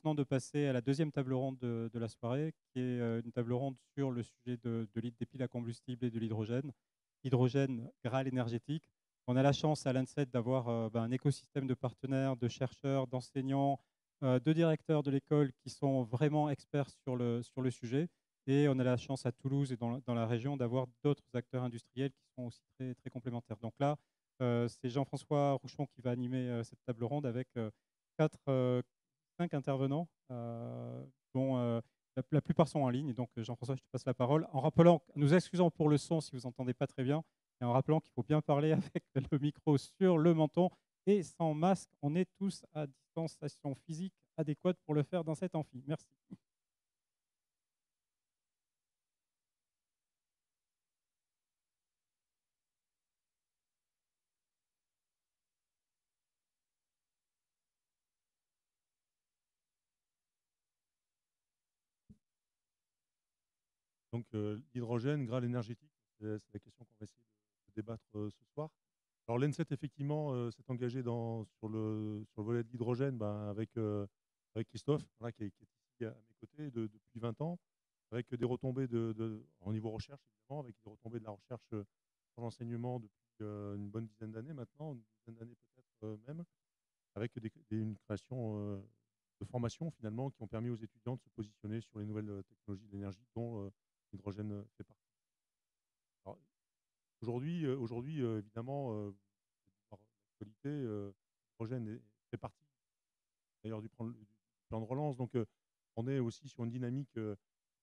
maintenant de passer à la deuxième table ronde de la soirée, qui est une table ronde sur le sujet des piles à combustible et de l'hydrogène, hydrogène Graal énergétique. On a la chance à l'ANSET d'avoir un écosystème de partenaires, de chercheurs, d'enseignants, de directeurs de l'école qui sont vraiment experts sur le sujet. Et on a la chance à Toulouse et dans la région d'avoir d'autres acteurs industriels qui sont aussi très, très complémentaires. Donc là, c'est Jean-François Rouchon qui va animer cette table ronde avec quatre, 5 intervenants, dont la plupart sont en ligne. Donc, Jean-François, je te passe la parole. En rappelant, nous excusons pour le son si vous n'entendez pas très bien, et en rappelant qu'il faut bien parler avec le micro sur le menton et sans masque. On est tous à distanciation physique adéquate pour le faire dans cet amphi. Merci. Donc, l'hydrogène, Graal énergétique, c'est la question qu'on va essayer de débattre ce soir. Alors, l'ENSET, effectivement, s'est engagé sur le volet de l'hydrogène avec Christophe, voilà, qui est ici à mes côtés depuis 20 ans, avec des retombées au niveau recherche, évidemment, avec des retombées de la recherche sur l'enseignement depuis une bonne dizaine d'années maintenant, une dizaine d'années peut-être même, avec une création de formations finalement qui ont permis aux étudiants de se positionner sur les nouvelles technologies de l'énergie dont l'hydrogène fait partie. Alors, aujourd'hui, évidemment, par l'actualité, l'hydrogène fait partie d'ailleurs du plan de relance. Donc, on est aussi sur une dynamique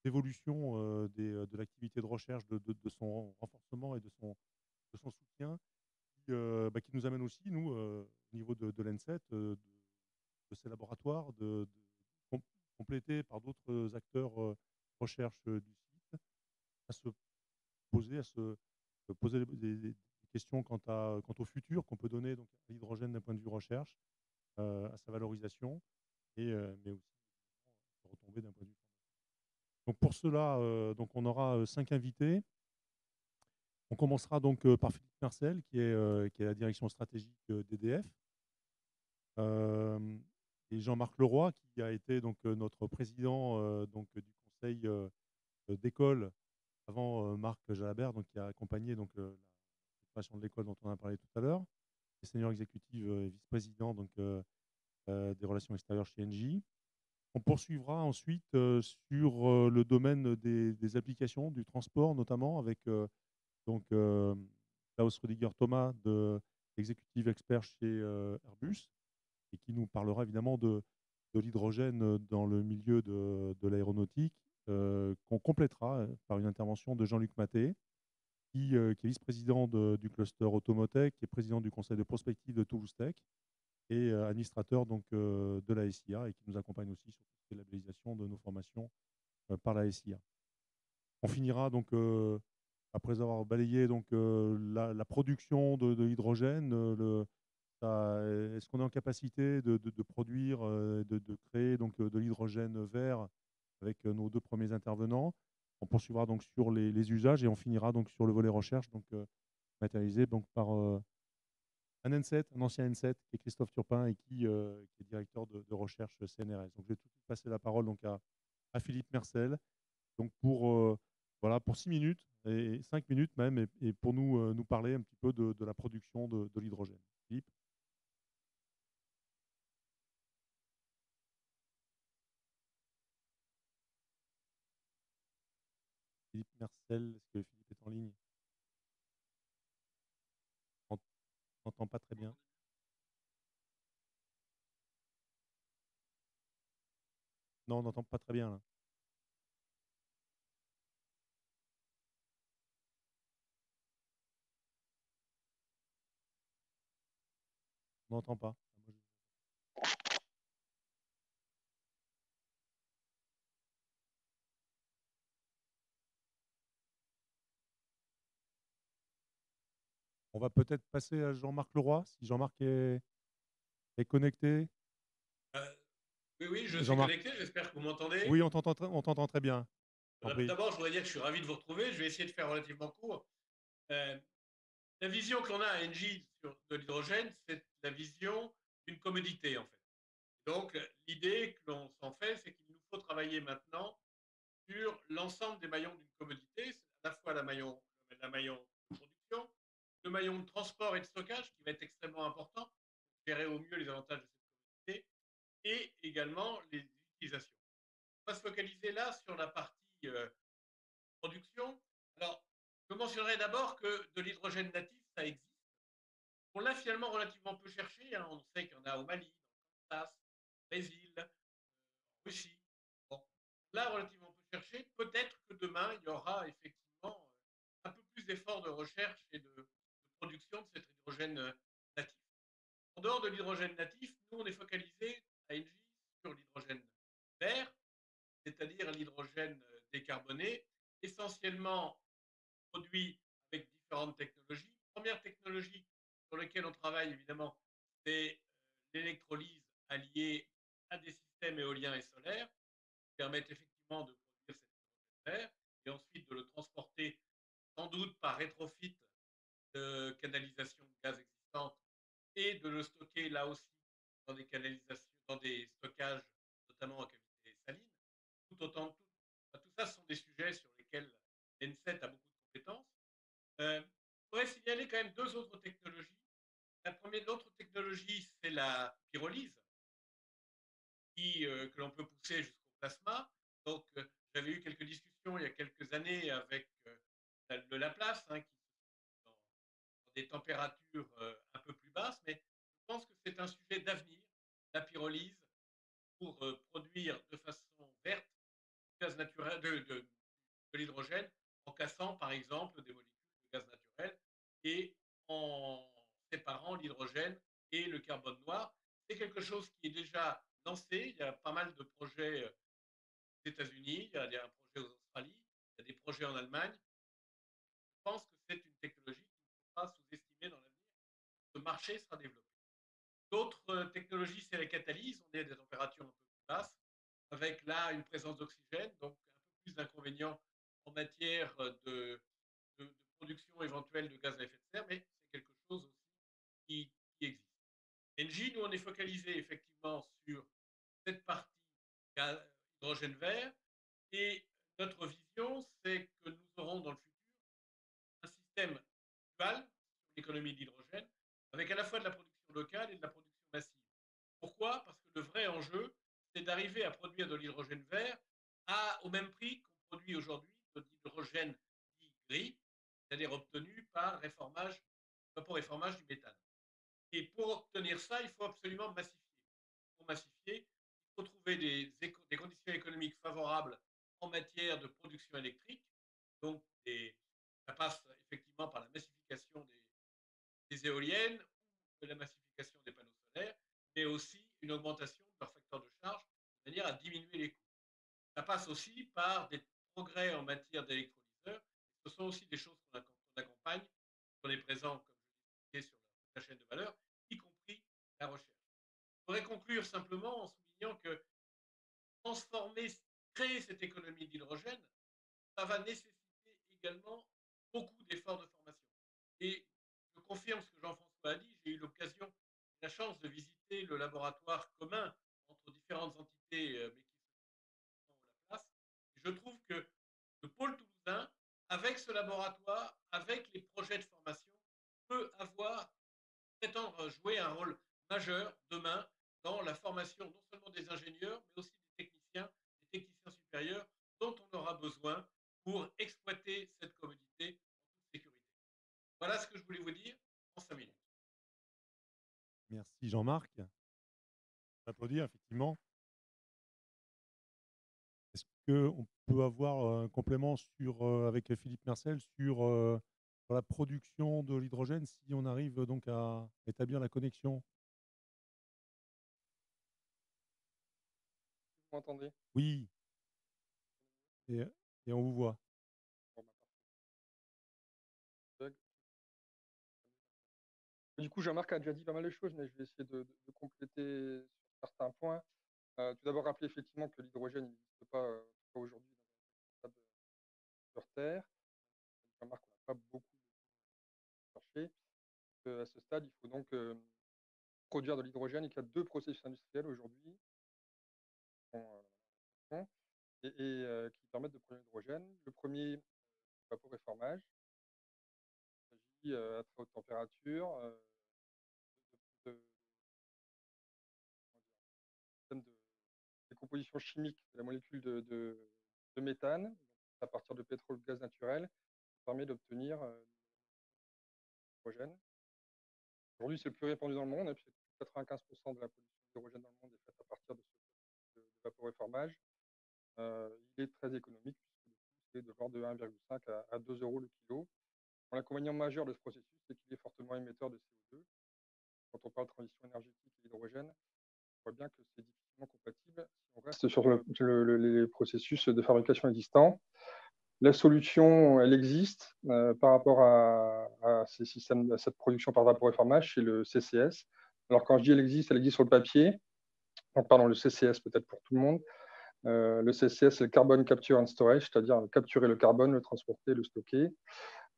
d'évolution de l'activité de recherche, de son renforcement et de son soutien, qui nous amène aussi, nous, au niveau de l'ENSET, de ces laboratoires, com- complétés par d'autres acteurs recherche du site, à se poser des questions quant au futur qu'on peut donner donc, à l'hydrogène d'un point de vue recherche, à sa valorisation, mais aussi à retomber d'un point de vue. Donc pour cela, donc on aura 5 invités. On commencera donc par Philippe Marcel, qui est la direction stratégique d'EDF, et Jean-Marc Leroy, qui a été donc notre président donc, du conseil d'école avant Marc Jalabert, donc, qui a accompagné donc, la création de l'école dont on a parlé tout à l'heure, et senior exécutif et vice-président donc, des relations extérieures chez Engie. On poursuivra ensuite sur le domaine des applications, du transport notamment, avec donc, Klaus Rudiger Thomas, exécutif expert chez Airbus, et qui nous parlera évidemment de l'hydrogène dans le milieu de l'aéronautique, qu'on complétera par une intervention de Jean-Luc Maté, qui est vice-président du cluster Automotech, qui est président du conseil de prospective de Toulouse Tech et administrateur donc, de la SIA, et qui nous accompagne aussi sur la labellisation de nos formations par la SIA. On finira donc, après avoir balayé donc, la production de l'hydrogène, est-ce qu'on est en capacité de produire, de créer donc, de l'hydrogène vert avec nos deux premiers intervenants. On poursuivra donc sur les usages et on finira donc sur le volet recherche, donc matérialisé donc par un N7, un ancien N7, qui est Christophe Turpin et qui est directeur de recherche CNRS. Donc je vais tout de suite passer la parole donc à Philippe Mercel, donc voilà, pour 6 minutes et 5 minutes même, et pour nous parler un petit peu de la production de l'hydrogène. Philippe. Philippe Mercel, est-ce que Philippe est en ligne? On n'entend pas très bien. Non, on n'entend pas très bien là. On n'entend pas. On va peut-être passer à Jean-Marc Leroy, si Jean-Marc est connecté. Euh, oui, oui, je suis Jean-Marc. connecté, j'espère que vous m'entendez. Oui, on t'entend très bien. D'abord, je voudrais dire que je suis ravi de vous retrouver. Je vais essayer de faire relativement court. Euh, la vision que l'on a à Engie de l'hydrogène, c'est la vision d'une commodité, en fait. Donc, l'idée que l'on s'en travailler maintenant sur l'ensemble des maillons d'une commodité, c'est à la fois la maillon de production, le maillon de transport et de stockage, qui va être extrêmement important pour gérer au mieux les avantages de cette commodité, et également les utilisations. On va se focaliser là sur la partie production. Alors, je mentionnerai d'abord que de l'hydrogène natif, ça existe. On l'a finalement relativement peu cherché, hein. On sait qu'il y en a au Mali, dans le Kansas, au Brésil, en Russie. Bon, on l'a relativement peu cherché. Peut-être que demain, il y aura effectivement un peu plus d'efforts de recherche et de production de cet hydrogène natif. En dehors de l'hydrogène natif, nous, on est focalisé à Engie sur l'hydrogène vert, c'est-à-dire l'hydrogène décarboné, essentiellement produit avec différentes technologies. Première technologie sur laquelle on travaille, évidemment, c'est l'électrolyse alliée à des systèmes éoliens et solaires qui permettent effectivement de produire cet hydrogène vert et ensuite de le transporter sans doute par rétrofit de canalisation de gaz existantes et de le stocker là aussi dans des canalisations, dans des stockages, notamment en cavité saline. Tout ça, ce sont des sujets sur lesquels l'ENSET a beaucoup de compétences. Je pourrais signaler quand même deux autres technologies. L'autre technologie, c'est la pyrolyse, que l'on peut pousser jusqu'au plasma. Donc, j'avais eu quelques discussions il y a quelques années avec le Laplace, hein, qui dans des températures un peu plus basses, mais je pense que c'est un sujet d'avenir, la pyrolyse, pour produire de façon verte du gaz naturel, de l'hydrogène, en cassant par exemple des molécules de gaz naturel et en séparant l'hydrogène et le carbone noir. C'est quelque chose qui est déjà lancé. Il y a pas mal de projets aux États-Unis, il y a un projet aux Australie, il y a des projets en Allemagne. Je pense que c'est une technologie qu'il ne faut pas sous-estimer dans l'avenir. Ce marché sera développé. L'autre technologie, c'est la catalyse. On est à des températures un peu plus basses, avec là une présence d'oxygène, donc un peu plus d'inconvénients en matière de production éventuelle de gaz à effet de serre, mais c'est quelque chose aussi qui existe. Engie, nous, on est focalisé effectivement sur cette partie hydrogène vert, et notre vision, c'est que nous aurons dans le futur un système dual sur l'économie de l'hydrogène, avec à la fois de la production locale et de la production massive. Pourquoi? Parce que le vrai enjeu, c'est d'arriver à produire de l'hydrogène vert au même prix qu'on produit aujourd'hui de l'hydrogène dit gris, c'est-à-dire obtenu par réformage du méthane. Et pour obtenir ça, il faut absolument massifier. Pour massifier, il faut trouver des conditions économiques favorables en matière de production électrique. Donc, ça passe effectivement par la massification des éoliennes ou de la massification des panneaux solaires, mais aussi une augmentation de leur facteur de charge de manière à diminuer les coûts. Ça passe aussi par des progrès en matière d'électrolyseurs. Ce sont aussi des choses qu'on accompagne, qu'on est présent, comme je disais, sur la chaîne de valeur, y compris la recherche. Je voudrais conclure simplement en soulignant que transformer, créer cette économie d'hydrogène, ça va nécessiter également beaucoup d'efforts de formation. Et je confirme ce que Jean-François a dit, j'ai eu l'occasion, la chance de visiter le laboratoire commun entre différentes entités, mais qui se trouvent à la place. Et je trouve que le pôle toulousain, avec ce laboratoire, avec les projets de formation, peut prétendre jouer un rôle majeur demain dans la formation non seulement des ingénieurs, mais aussi des techniciens supérieurs dont on aura besoin pour exploiter cette commodité en toute sécurité. Voilà ce que je voulais vous dire en 5 minutes. Merci Jean-Marc. On peut applaudir, effectivement. Est-ce qu'on peut avoir un complément avec Philippe Mercel sur la production de l'hydrogène si on arrive donc à établir la connexion? Vous m'entendez? Oui, et on vous voit. Bon, bah, du coup, Jean-Marc a déjà dit pas mal de choses, mais je vais essayer de compléter sur certains points. Tout d'abord, rappeler effectivement que l'hydrogène n'existe pas aujourd'hui dans un stade sur Terre. Jean-Marc, on n'a pas beaucoup cherché. À ce stade, il faut donc produire de l'hydrogène et qu'il y a deux processus industriels aujourd'hui. qui permettent de produire l'hydrogène. Le premier, vaporéformage. Il s'agit à très haute température de décomposition chimique de la molécule de méthane à partir de pétrole ou de gaz naturel, qui permet d'obtenir l'hydrogène. Aujourd'hui, c'est le plus répandu dans le monde, puisque 95% de la production d'hydrogène dans le monde est faite à partir de ce processus de vaporéformage. Il est très économique, puisque le coût c'est de l'ordre de 1,5 à 2 euros le kilo. L'inconvénient majeur de ce processus, c'est qu'il est fortement émetteur de CO2. Quand on parle de transition énergétique et d'hydrogène, on voit bien que c'est difficilement compatible si on reste sur les processus de fabrication existants. La solution, elle existe par rapport à ces systèmes, à cette production par vaporéformage, c'est le CCS. Alors quand je dis elle existe sur le papier. Donc, pardon, le CCS peut-être pour tout le monde. Le CCS, c'est le Carbon Capture and Storage, c'est-à-dire capturer le carbone, le transporter, le stocker.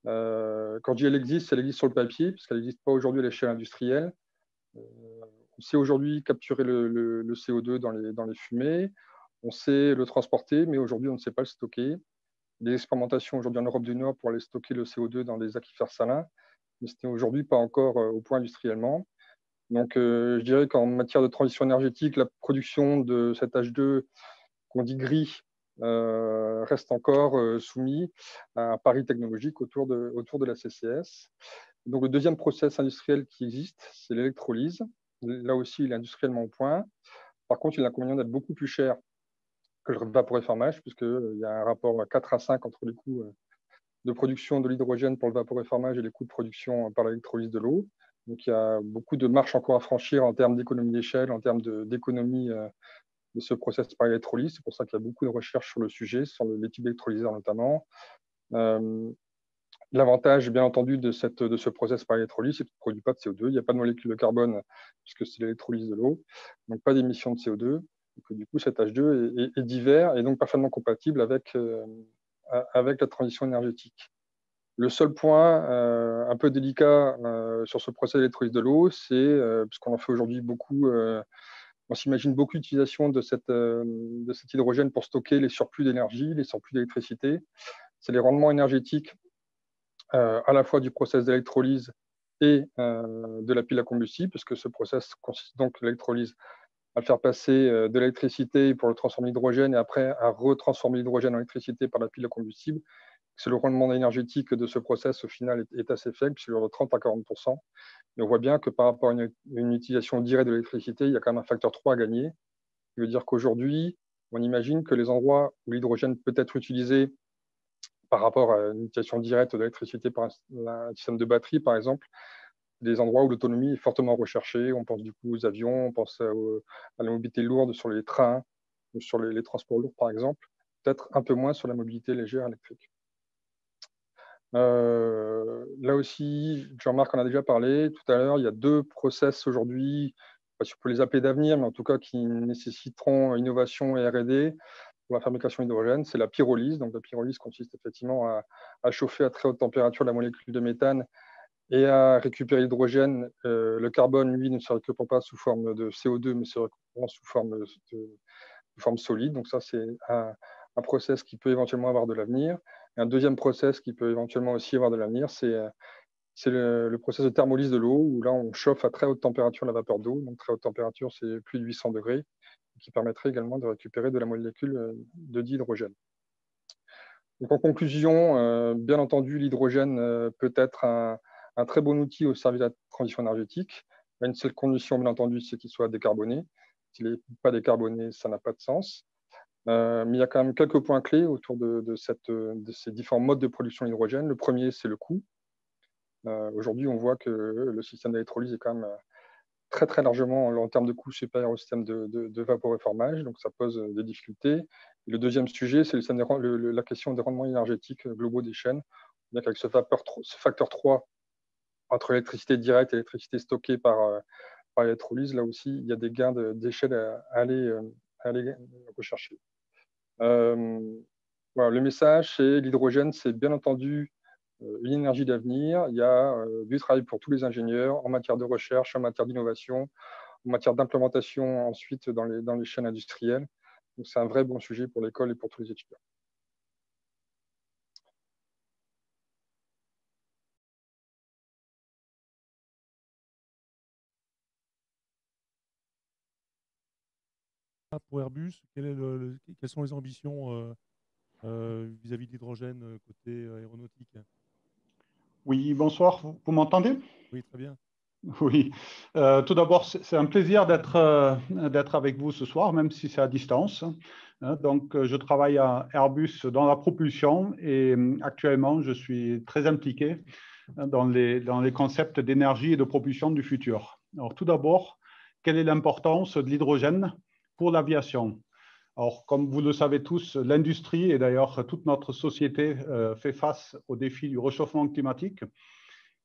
Quand je dis elle existe sur le papier, puisqu'elle n'existe pas aujourd'hui à l'échelle industrielle. On sait aujourd'hui capturer le CO2 dans les fumées, on sait le transporter, mais aujourd'hui, on ne sait pas le stocker. Des expérimentations aujourd'hui en Europe du Nord pour aller stocker le CO2 dans des aquifères salins, mais ce n'est aujourd'hui pas encore au point industriellement. Donc, je dirais qu'en matière de transition énergétique, la production de cet H2 qu'on dit gris reste encore soumis à un pari technologique autour de la CCS. Donc, le deuxième process industriel qui existe, c'est l'électrolyse. Là aussi, il est industriellement au point. Par contre, il a l'inconvénient d'être beaucoup plus cher que le vaporéformage, puisqu'il y a un rapport 4 à 5 entre les coûts de production de l'hydrogène pour le vaporéformage et les coûts de production par l'électrolyse de l'eau. Donc, il y a beaucoup de marches encore à franchir en termes d'économie d'échelle, en termes d'économie de ce process par électrolyse. C'est pour ça qu'il y a beaucoup de recherches sur le sujet, sur les types d'électrolyseurs notamment. L'avantage, bien entendu, de ce process par électrolyse, c'est qu'il ne produit pas de CO2. Il n'y a pas de molécule de carbone, puisque c'est l'électrolyse de l'eau. Donc, pas d'émission de CO2. Donc, du coup, cet H2 est divers et donc parfaitement compatible avec la transition énergétique. Le seul point un peu délicat sur ce process d'électrolyse de l'eau, c'est, puisqu'on en fait aujourd'hui beaucoup, on s'imagine beaucoup d'utilisation de cet hydrogène pour stocker les surplus d'énergie, les surplus d'électricité. C'est les rendements énergétiques à la fois du process d'électrolyse et de la pile à combustible, puisque ce process consiste donc l'électrolyse à faire passer de l'électricité pour le transformer en hydrogène et après à retransformer l'hydrogène en électricité par la pile à combustible. C'est le rendement énergétique de ce process au final est assez faible, c'est de 30 à 40%. Et on voit bien que par rapport à une utilisation directe de l'électricité, il y a quand même un facteur 3 à gagner. Ce qui veut dire qu'aujourd'hui, on imagine que les endroits où l'hydrogène peut être utilisé par rapport à une utilisation directe de l'électricité par un système de batterie, par exemple, des endroits où l'autonomie est fortement recherchée. On pense du coup aux avions, on pense à la mobilité lourde sur les trains, sur les transports lourds, par exemple, peut-être un peu moins sur la mobilité légère électrique. Là aussi, Jean-Marc en a déjà parlé tout à l'heure, il y a deux process aujourd'hui, je peux les appeler d'avenir, mais en tout cas qui nécessiteront innovation et R&D pour la fabrication d'hydrogène. C'est la pyrolyse. Donc la pyrolyse consiste effectivement à chauffer à très haute température la molécule de méthane et à récupérer l'hydrogène. Le carbone, lui, ne se récupère pas sous forme de CO2, mais se récupère sous forme solide. Donc ça, c'est un process qui peut éventuellement avoir de l'avenir. Un deuxième process qui peut éventuellement aussi avoir de l'avenir, c'est le process de thermolyse de l'eau, où là, on chauffe à très haute température la vapeur d'eau. Donc très haute température, c'est plus de 800 degrés, qui permettrait également de récupérer de la molécule de d'hydrogène. Donc en conclusion, bien entendu, l'hydrogène peut être un très bon outil au service de la transition énergétique. Une seule condition, bien entendu, c'est qu'il soit décarboné. S'il n'est pas décarboné, ça n'a pas de sens. Mais il y a quand même quelques points clés autour de ces différents modes de production d'hydrogène. Le premier, c'est le coût. Aujourd'hui, on voit que le système d'électrolyse est quand même très, très largement, en termes de coût, supérieur au système de vaporéformage. Donc, ça pose des difficultés. Et le deuxième sujet, c'est la question des rendements énergétiques globaux des chaînes. Avec ce facteur 3 entre l'électricité directe et l'électricité stockée par électrolyse, là aussi, il y a des gains d'échelle à aller rechercher. Voilà, le message, c'est l'hydrogène, c'est bien entendu une énergie d'avenir. Il y a du travail pour tous les ingénieurs en matière de recherche, en matière d'innovation, en matière d'implémentation ensuite dans les chaînes industrielles. Donc, c'est un vrai bon sujet pour l'école et pour tous les étudiants. Pour Airbus, quelles sont les ambitions vis-à-vis de l'hydrogène côté aéronautique? Oui, bonsoir, vous m'entendez? Oui, très bien. Oui. Tout d'abord, c'est un plaisir d'être avec vous ce soir, même si c'est à distance. Donc, je travaille à Airbus dans la propulsion et actuellement, je suis très impliqué dans les concepts d'énergie et de propulsion du futur. Alors, tout d'abord, quelle est l'importance de l'hydrogène pour l'aviation? Alors, comme vous le savez tous, l'industrie et d'ailleurs toute notre société fait face au défi du réchauffement climatique.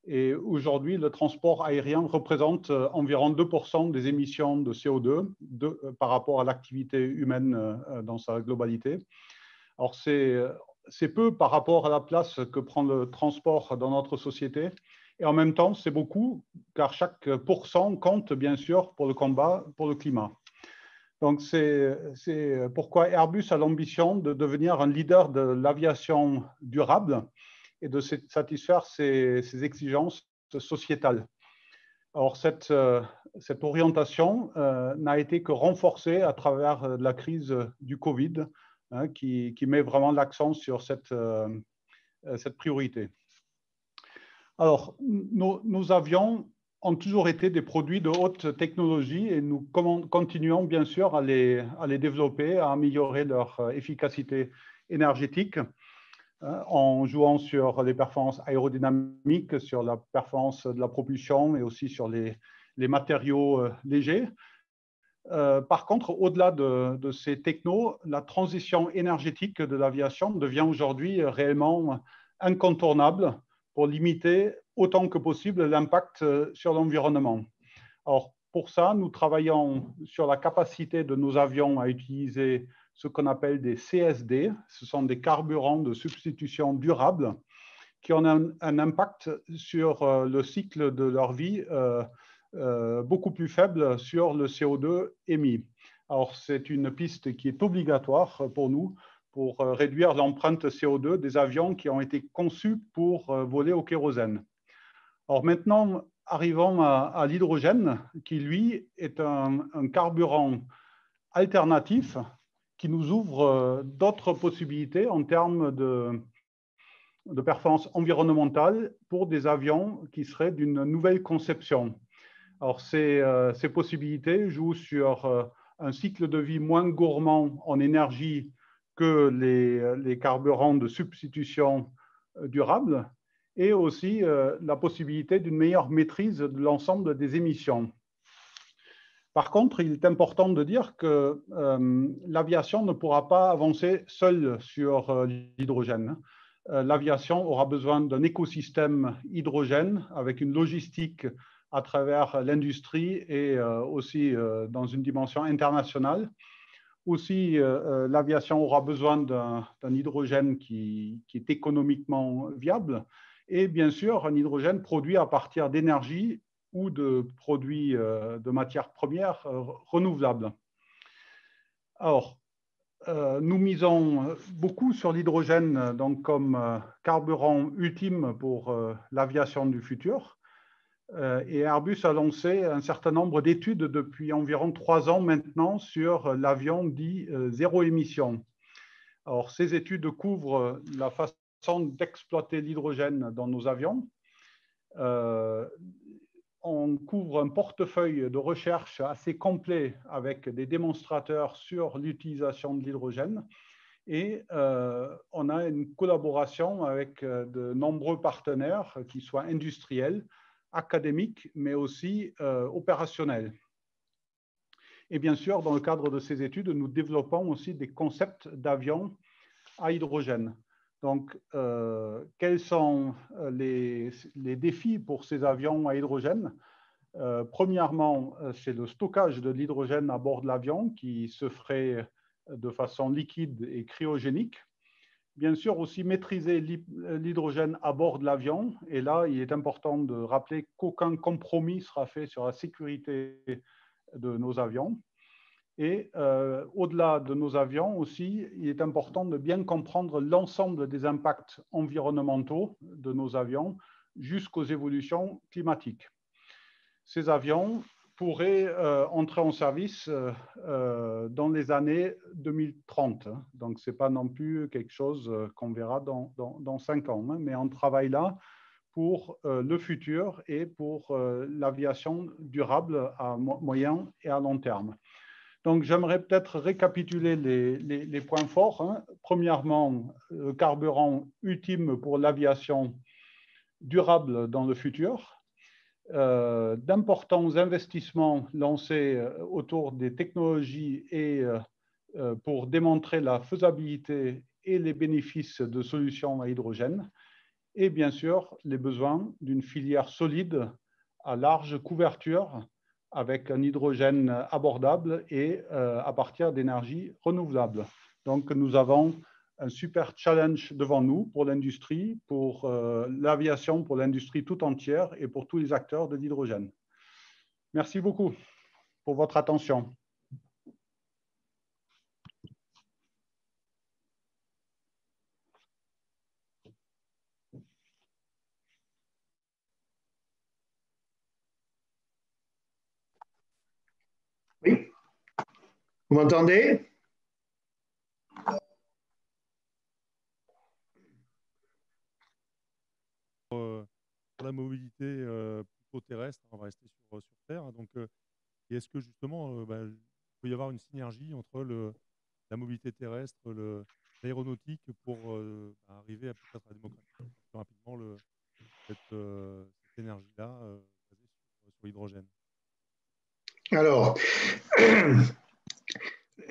Et aujourd'hui, le transport aérien représente environ 2% des émissions de CO2 par rapport à l'activité humaine dans sa globalité. Alors, c'est peu par rapport à la place que prend le transport dans notre société. Et en même temps, c'est beaucoup, car chaque pourcent compte bien sûr pour le combat pour le climat. Donc, c'est pourquoi Airbus a l'ambition de devenir un leader de l'aviation durable et de satisfaire ses exigences sociétales. Alors, cette orientation n'a été que renforcée à travers la crise du Covid, hein, qui met vraiment l'accent sur cette priorité. Alors, nos avions ont toujours été des produits de haute technologie et nous continuons bien sûr à les développer, à améliorer leur efficacité énergétique en jouant sur les performances aérodynamiques, sur la performance de la propulsion et aussi sur les matériaux légers. Par contre, au-delà de ces technos, la transition énergétique de l'aviation devient aujourd'hui réellement incontournable pour limiter autant que possible l'impact sur l'environnement. Alors, pour ça, nous travaillons sur la capacité de nos avions à utiliser ce qu'on appelle des CSD. Ce sont des carburants de substitution durables qui ont un impact sur le cycle de leur vie beaucoup plus faible sur le CO2 émis. Alors, c'est une piste qui est obligatoire pour nous pour réduire l'empreinte CO2 des avions qui ont été conçus pour voler au kérosène. Alors maintenant, arrivons à l'hydrogène, qui lui est un carburant alternatif qui nous ouvre d'autres possibilités en termes de performance environnementale pour des avions qui seraient d'une nouvelle conception. Alors ces possibilités jouent sur un cycle de vie moins gourmand en énergie que les carburants de substitution durable et aussi la possibilité d'une meilleure maîtrise de l'ensemble des émissions. Par contre, il est important de dire que l'aviation ne pourra pas avancer seule sur l'hydrogène. L'aviation aura besoin d'un écosystème hydrogène avec une logistique à travers l'industrie et aussi dans une dimension internationale. Aussi, l'aviation aura besoin d'un hydrogène qui est économiquement viable et bien sûr un hydrogène produit à partir d'énergie ou de produits de matières premières renouvelables. Alors, nous misons beaucoup sur l'hydrogène donc comme carburant ultime pour l'aviation du futur. Et Airbus a lancé un certain nombre d'études depuis environ 3 ans maintenant sur l'avion dit zéro émission. Alors, ces études couvrent la façon d'exploiter l'hydrogène dans nos avions. On couvre un portefeuille de recherche assez complet avec des démonstrateurs sur l'utilisation de l'hydrogène. Et on a une collaboration avec de nombreux partenaires, qui soient industriels, académiques, mais aussi opérationnels. Et bien sûr, dans le cadre de ces études, nous développons aussi des concepts d'avions à hydrogène. Donc, quels sont les défis pour ces avions à hydrogène? Premièrement, c'est le stockage de l'hydrogène à bord de l'avion qui se ferait de façon liquide et cryogénique. Bien sûr, aussi maîtriser l'hydrogène à bord de l'avion. Et là, il est important de rappeler qu'aucun compromis sera fait sur la sécurité de nos avions. Et au-delà de nos avions aussi, il est important de bien comprendre l'ensemble des impacts environnementaux de nos avions jusqu'aux évolutions climatiques. Ces avions pourraient entrer en service dans les années 2030. Donc, ce n'est pas non plus quelque chose qu'on verra dans 5 ans, hein, mais on travaille là pour le futur et pour l'aviation durable à moyen et à long terme. Donc, j'aimerais peut-être récapituler les points forts, hein. Premièrement, le carburant ultime pour l'aviation durable dans le futur. D'importants investissements lancés autour des technologies et pour démontrer la faisabilité et les bénéfices de solutions à hydrogène. Et bien sûr, les besoins d'une filière solide à large couverture avec un hydrogène abordable et à partir d'énergies renouvelables. Donc, nous avons un super challenge devant nous pour l'industrie, pour l'aviation, pour l'industrie tout entière et pour tous les acteurs de l'hydrogène. Merci beaucoup pour votre attention. Oui. Vous m'entendez? Pour la mobilité plutôt terrestre, on va rester sur Terre. Donc, est-ce que justement, il peut y avoir une synergie entre la mobilité terrestre, l'aéronautique pour arriver à peut-être à démocratiser plus rapidement cette énergie-là basée sur l'hydrogène? Alors,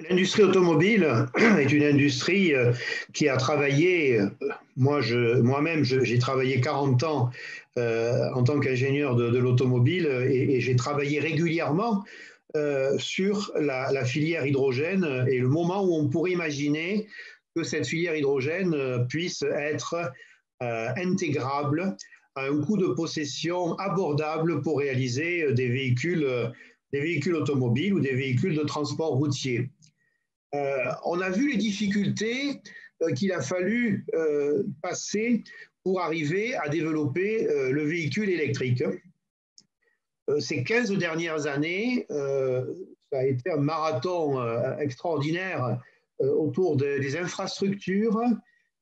l'industrie automobile est une industrie qui a travaillé, moi-même, j'ai travaillé 40 ans en tant qu'ingénieur de l'automobile et j'ai travaillé régulièrement sur la filière hydrogène et le moment où on pourrait imaginer que cette filière hydrogène puisse être intégrable à un coût de possession abordable pour réaliser des véhicules automobiles ou des véhicules de transport routier. On a vu les difficultés qu'il a fallu passer pour arriver à développer le véhicule électrique. Ces 15 dernières années, ça a été un marathon extraordinaire autour des infrastructures,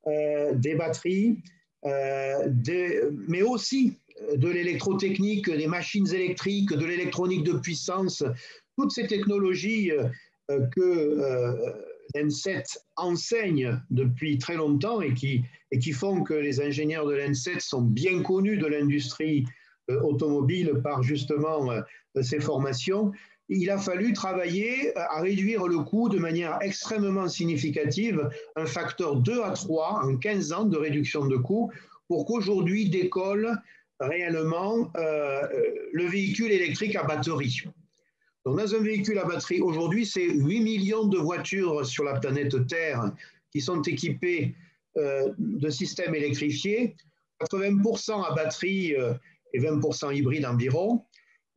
des batteries, mais aussi de l'électrotechnique, des machines électriques, de l'électronique de puissance, toutes ces technologies que l'ENSET enseigne depuis très longtemps et qui font que les ingénieurs de l'ENSET sont bien connus de l'industrie automobile par justement ces formations. Il a fallu travailler à réduire le coût de manière extrêmement significative, un facteur 2 à 3 en 15 ans de réduction de coûts pour qu'aujourd'hui décolle réellement le véhicule électrique à batterie. Donc, dans un véhicule à batterie, aujourd'hui, c'est 8 millions de voitures sur la planète Terre qui sont équipées de systèmes électrifiés, 80% à batterie et 20% hybride environ.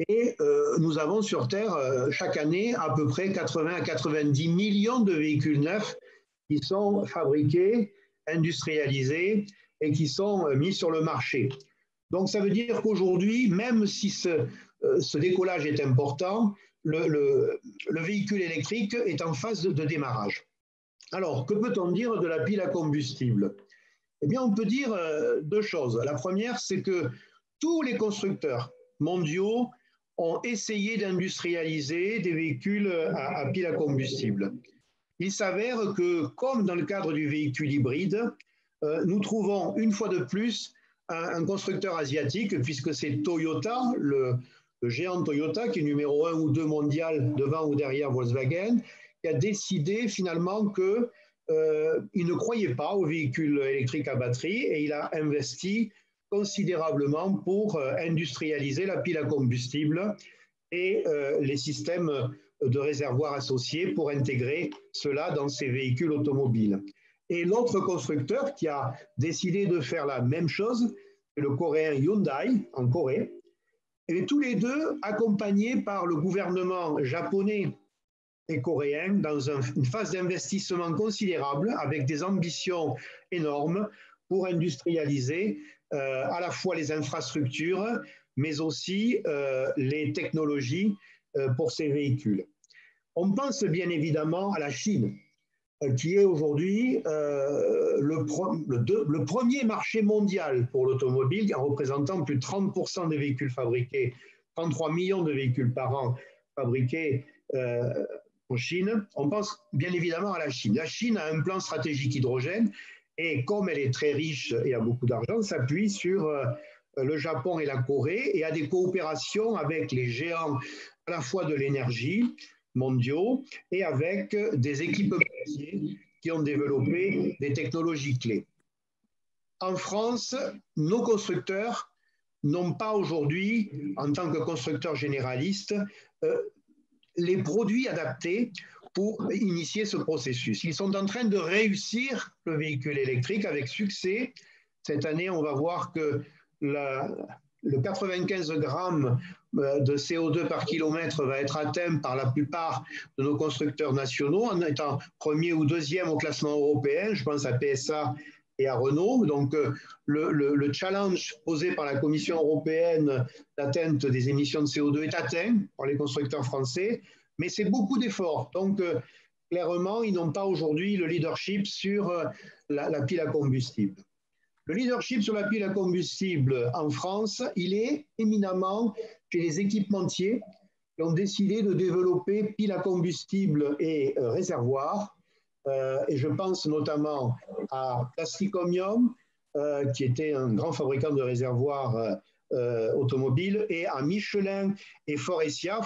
Et nous avons sur Terre, chaque année, à peu près 80 à 90 millions de véhicules neufs qui sont fabriqués, industrialisés et qui sont mis sur le marché. Donc, ça veut dire qu'aujourd'hui, même si ce décollage est important, le véhicule électrique est en phase de démarrage. Alors, que peut-on dire de la pile à combustible? Eh bien, on peut dire deux choses. La première, c'est que tous les constructeurs mondiaux ont essayé d'industrialiser des véhicules à pile à combustible. Il s'avère que, comme dans le cadre du véhicule hybride, nous trouvons une fois de plus un constructeur asiatique, puisque c'est Toyota, le géant Toyota, qui est numéro 1 ou 2 mondial devant ou derrière Volkswagen, qui a décidé finalement qu'il ne croyait pas aux véhicules électriques à batterie et il a investi considérablement pour industrialiser la pile à combustible et les systèmes de réservoirs associés pour intégrer cela dans ses véhicules automobiles. Et l'autre constructeur qui a décidé de faire la même chose, c'est le coréen Hyundai en Corée. Et tous les deux accompagnés par le gouvernement japonais et coréen dans une phase d'investissement considérable avec des ambitions énormes pour industrialiser à la fois les infrastructures, mais aussi les technologies pour ces véhicules. On pense bien évidemment à la Chine, qui est aujourd'hui le premier marché mondial pour l'automobile, en représentant plus de 30% des véhicules fabriqués, 33 millions de véhicules par an fabriqués en Chine. On pense bien évidemment à la Chine. La Chine a un plan stratégique hydrogène et comme elle est très riche et a beaucoup d'argent, s'appuie sur le Japon et la Corée et a des coopérations avec les géants à la fois de l'énergie mondiaux et avec des équipements qui ont développé des technologies clés. En France, nos constructeurs n'ont pas aujourd'hui, en tant que constructeurs généralistes, les produits adaptés pour initier ce processus. Ils sont en train de réussir le véhicule électrique avec succès. Cette année, on va voir que le 95 grammes de CO2 par kilomètre va être atteint par la plupart de nos constructeurs nationaux en étant premier ou deuxième au classement européen. Je pense à PSA et à Renault. Donc, le challenge posé par la Commission européenne d'atteinte des émissions de CO2 est atteint par les constructeurs français, mais c'est beaucoup d'efforts. Donc, clairement, ils n'ont pas aujourd'hui le leadership sur la pile à combustible. Le leadership sur la pile à combustible en France, il est éminemment chez les équipementiers qui ont décidé de développer piles à combustible et réservoirs. Et je pense notamment à Plasticomium, qui était un grand fabricant de réservoirs automobiles, et à Michelin et Faurecia,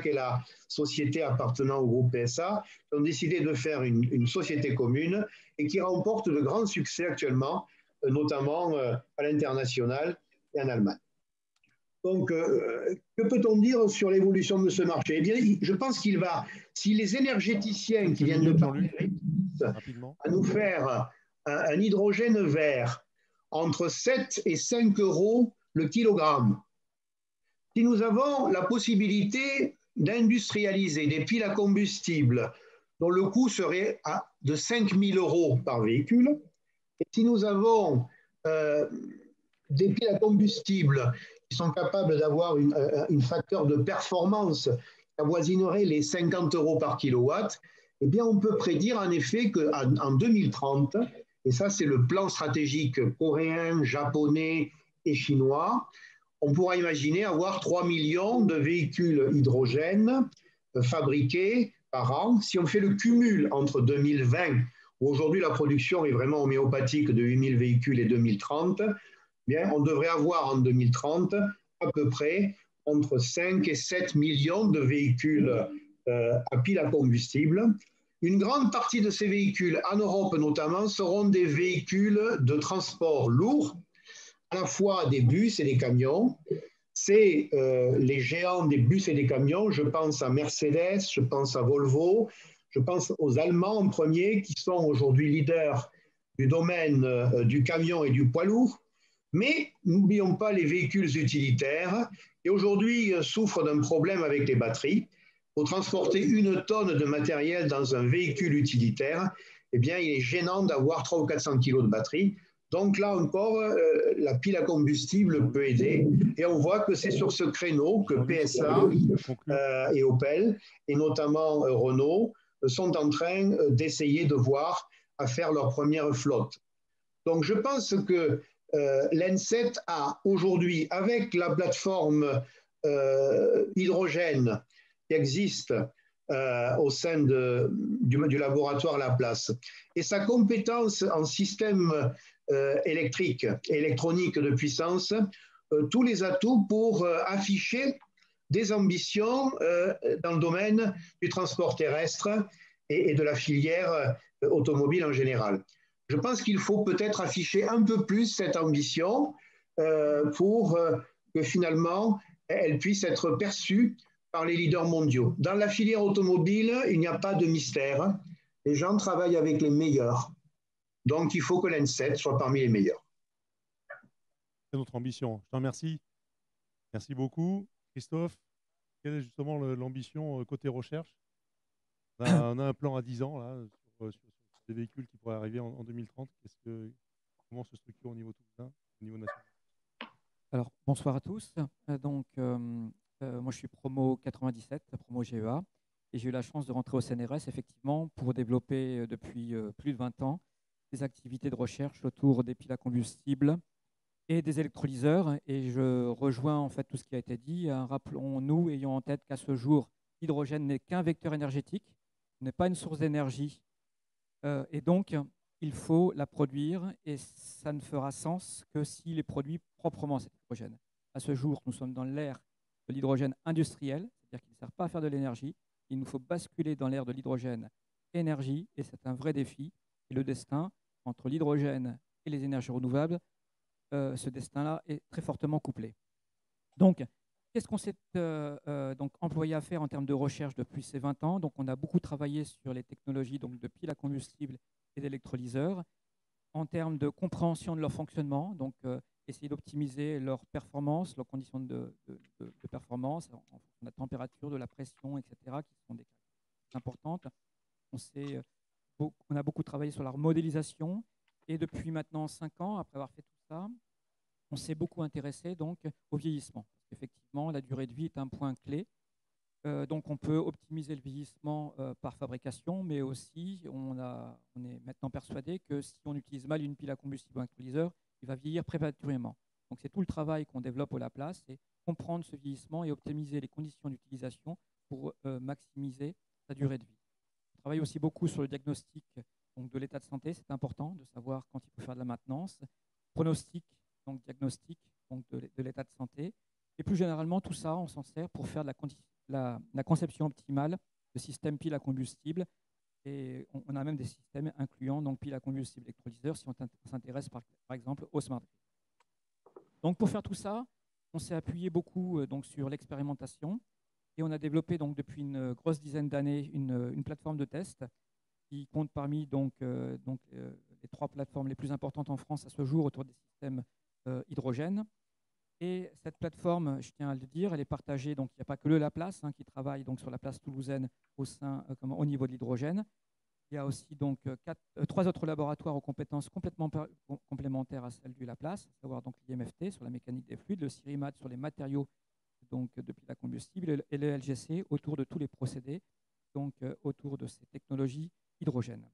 qui est la société appartenant au groupe PSA, qui ont décidé de faire une société commune et qui remporte de grands succès actuellement, notamment à l'international et en Allemagne. Donc, que peut-on dire sur l'évolution de ce marché? Eh bien, je pense qu'il va, si les énergéticiens qui viennent de parler à nous faire un hydrogène vert entre 7 et 5 euros le kilogramme, si nous avons la possibilité d'industrialiser des piles à combustible dont le coût serait de 5 000 euros par véhicule, et si nous avons des piles à combustible qui sont capables d'avoir une facteur de performance qui avoisinerait les 50 euros par kilowatt, eh bien, on peut prédire en effet qu'en 2030, et ça c'est le plan stratégique coréen, japonais et chinois, on pourra imaginer avoir 3 millions de véhicules hydrogène fabriqués par an. Si on fait le cumul entre 2020, où aujourd'hui la production est vraiment homéopathique de 8 000 véhicules, et 2030, bien, on devrait avoir en 2030 à peu près entre 5 et 7 millions de véhicules à pile à combustible. Une grande partie de ces véhicules, en Europe notamment, seront des véhicules de transport lourd, à la fois des bus et des camions. C'est les géants des bus et des camions. Je pense à Mercedes, je pense à Volvo, je pense aux Allemands en premier, qui sont aujourd'hui leaders du domaine du camion et du poids lourd. Mais n'oublions pas les véhicules utilitaires qui aujourd'hui souffrent d'un problème avec les batteries. Pour transporter 1 tonne de matériel dans un véhicule utilitaire, eh bien, il est gênant d'avoir 300 ou 400 kilos de batterie. Donc là encore, la pile à combustible peut aider. Et on voit que c'est sur ce créneau que PSA et Opel, et notamment Renault, sont en train d'essayer de voir à faire leur première flotte. Donc je pense que l'N7 a aujourd'hui, avec la plateforme hydrogène qui existe au sein du laboratoire Laplace, et sa compétence en système électrique et électronique de puissance, tous les atouts pour afficher des ambitions dans le domaine du transport terrestre et de la filière automobile en général. Je pense qu'il faut peut-être afficher un peu plus cette ambition pour que finalement elle puisse être perçue par les leaders mondiaux. Dans la filière automobile, il n'y a pas de mystère. Les gens travaillent avec les meilleurs. Donc, il faut que l'N7 soit parmi les meilleurs. C'est notre ambition. Je te remercie. Merci beaucoup. Christophe, quelle est justement l'ambition côté recherche? On a un plan à 10 ans là, sur des véhicules qui pourraient arriver en 2030. Comment se structure au niveau toulousain, au niveau national? Alors, bonsoir à tous. Moi, je suis promo 97, promo GEA, et j'ai eu la chance de rentrer au CNRS, effectivement, pour développer depuis plus de 20 ans des activités de recherche autour des piles à combustible et des électrolyseurs. Et je rejoins en fait tout ce qui a été dit. Rappelons-nous, ayons en tête qu'à ce jour, l'hydrogène n'est qu'un vecteur énergétique, n'est pas une source d'énergie. Et donc, il faut la produire et ça ne fera sens que s'il est produit proprement, cet hydrogène. À ce jour, nous sommes dans l'ère de l'hydrogène industriel, c'est-à-dire qu'il ne sert pas à faire de l'énergie. Il nous faut basculer dans l'ère de l'hydrogène énergie et c'est un vrai défi. Et le destin entre l'hydrogène et les énergies renouvelables, ce destin-là est très fortement couplé. Donc, qu'est-ce qu'on s'est donc employé à faire en termes de recherche depuis ces 20 ans? Donc, on a beaucoup travaillé sur les technologies donc, de piles à combustible et d'électrolyseurs en termes de compréhension de leur fonctionnement, donc essayer d'optimiser leur performance, leurs conditions de performance en fonction de la température, de la pression, etc., qui sont des caractéristiques importantes. On a beaucoup travaillé sur leur modélisation et depuis maintenant 5 ans, après avoir fait tout ça, on s'est beaucoup intéressé donc au vieillissement. Effectivement, la durée de vie est un point clé. Donc, on peut optimiser le vieillissement par fabrication, mais aussi, on est maintenant persuadé que si on utilise mal une pile à combustible ou un électrolyseur, il va vieillir prématurément. Donc, c'est tout le travail qu'on développe au Laplace, c'est comprendre ce vieillissement et optimiser les conditions d'utilisation pour maximiser sa durée de vie. On travaille aussi beaucoup sur le diagnostic donc, de l'état de santé. C'est important de savoir quand il faut faire de la maintenance. Pronostic, donc diagnostic donc de l'état de santé. Et plus généralement, tout ça, on s'en sert pour faire de la conception optimale de systèmes piles à combustible. Et on a même des systèmes incluant donc piles à combustible électrolyseurs si on s'intéresse par exemple au smart grid. Donc pour faire tout ça, on s'est appuyé beaucoup donc, sur l'expérimentation et on a développé donc, depuis une grosse dizaine d'années une plateforme de test qui compte parmi les 3 plateformes les plus importantes en France à ce jour autour des systèmes hydrogène. Et cette plateforme, je tiens à le dire, elle est partagée, donc il n'y a pas que le Laplace qui travaille donc, sur la place toulousaine au niveau de l'hydrogène. Il y a aussi donc 3 autres laboratoires aux compétences complètement complémentaires à celles du Laplace, à savoir donc l'IMFT sur la mécanique des fluides, le CIRIMAT sur les matériaux donc, de piles à combustible et le LGC autour de tous les procédés, donc autour de ces technologies hydrogène.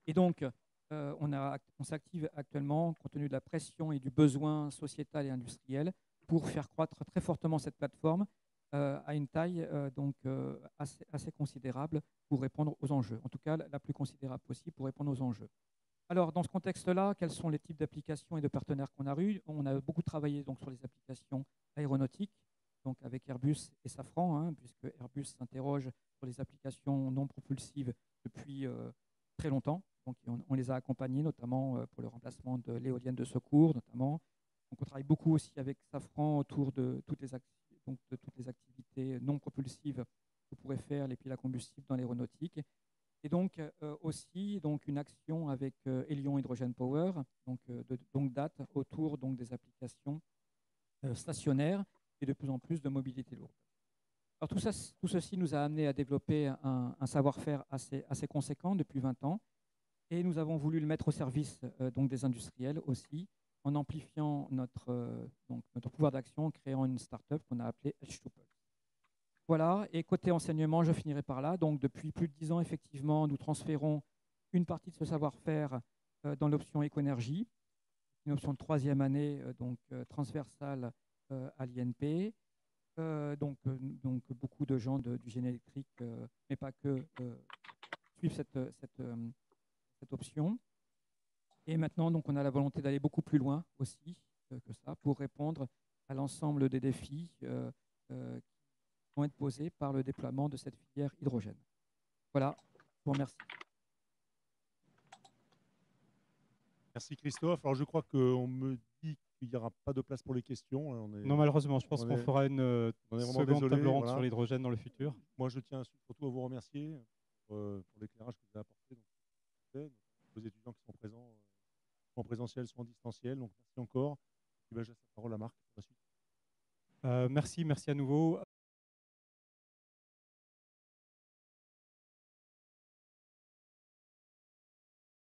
Et donc, on s'active actuellement, compte tenu de la pression et du besoin sociétal et industriel, pour faire croître très fortement cette plateforme à une taille assez considérable pour répondre aux enjeux. En tout cas, la plus considérable possible pour répondre aux enjeux. Alors, dans ce contexte-là, quels sont les types d'applications et de partenaires qu'on a eus? On a beaucoup travaillé donc, sur les applications aéronautiques, donc avec Airbus et Safran, puisque Airbus s'interroge sur les applications non propulsives depuis très longtemps. Donc, on les a accompagnés, notamment pour le remplacement de l'éolienne de secours, notamment. Donc, on travaille beaucoup aussi avec Safran autour de toutes les activités non propulsives que pourraient faire les piles à combustible dans l'aéronautique. Et donc, aussi une action avec Elion Hydrogen Power, donc date autour donc, des applications stationnaires et de plus en plus de mobilité lourde. Alors, tout ceci nous a amené à développer un savoir-faire assez conséquent depuis 20 ans. Et nous avons voulu le mettre au service donc des industriels aussi, en amplifiant notre pouvoir d'action, en créant une start-up qu'on a appelée H2Pulse. Voilà, et côté enseignement, je finirai par là. Donc, depuis plus de 10 ans, effectivement, nous transférons une partie de ce savoir-faire dans l'option éco-énergie, une option de 3e année transversale à l'INP. Donc, beaucoup de gens du génie électrique, mais pas que, suivent cette option. Et maintenant, donc, on a la volonté d'aller beaucoup plus loin aussi que ça pour répondre à l'ensemble des défis qui vont être posés par le déploiement de cette filière hydrogène. Voilà, je vous remercie. Merci Christophe. Alors je crois qu'on me dit qu'il n'y aura pas de place pour les questions. Non, malheureusement, je pense qu'on fera une seconde table ronde sur l'hydrogène dans le futur. Moi, je tiens surtout à vous remercier pour l'éclairage que vous avez apporté aux étudiants qui sont présents en présentiel, soit en distanciel. Donc merci encore. Et je laisse la parole à Marc pour la suite. Merci à nouveau.